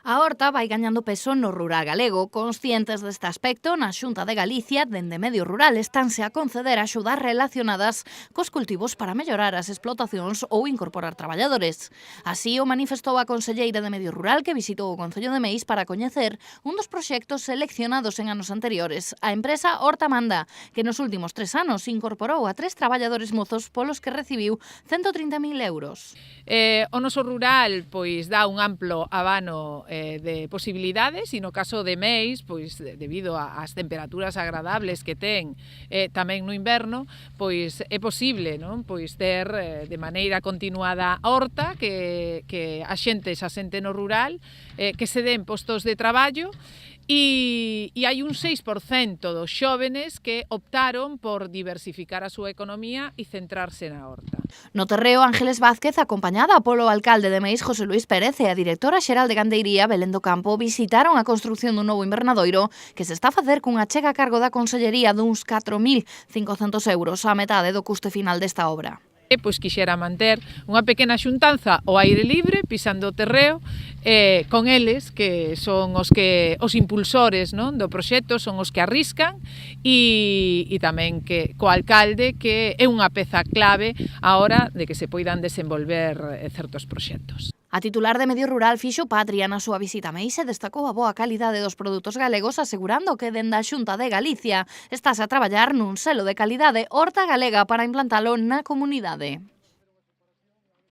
A horta vai gañando peso no rural galego. Conscientes deste aspecto, na Xunta de Galicia, dende Medio Rural, estánse a conceder axudas relacionadas cos cultivos para mellorar as explotacións ou incorporar traballadores. Así o manifestou a conselleira de Medio Rural que visitou o Concello de Meis para coñecer un dos proxectos seleccionados en anos anteriores, a empresa Horta Manda, que nos últimos 3 anos incorporou a 3 traballadores mozos polos que recibiu 130.000 euros. O noso rural pois dá un amplo abano de posibilidades e no caso de Meis, pois debido ás temperaturas agradables que ten tamén no inverno, pois é posible, non? Pois ter de maneira continuada a horta, que a xente se asente no rural, que se den postos de traballo. E hai un 6% dos xóvenes que optaron por diversificar a súa economía e centrarse na horta. No terreo, Ángeles Vázquez, acompañada polo alcalde de Meis, José Luis Pérez, e a directora xeral de Gandeiría, Belén do Campo, visitaron a construción dun novo invernadoiro que se está a facer cunha chega a cargo da Consellería duns 4.500 euros, a metade do custe final desta obra. Pois quixera manter unha pequena xuntanza ao aire libre, pisando o terreo, con eles, que son os impulsores, non, do proxecto, son os que arriscan, e tamén que co alcalde, que é unha peza clave á hora de que se poidan desenvolver certos proxectos. A titular de Medio Rural fixo patria na súa visita a Meis e destacou a boa calidade dos produtos galegos, asegurando que dende a Xunta de Galicia estás a traballar nun selo de calidade Horta Galega para implantalo na comunidade.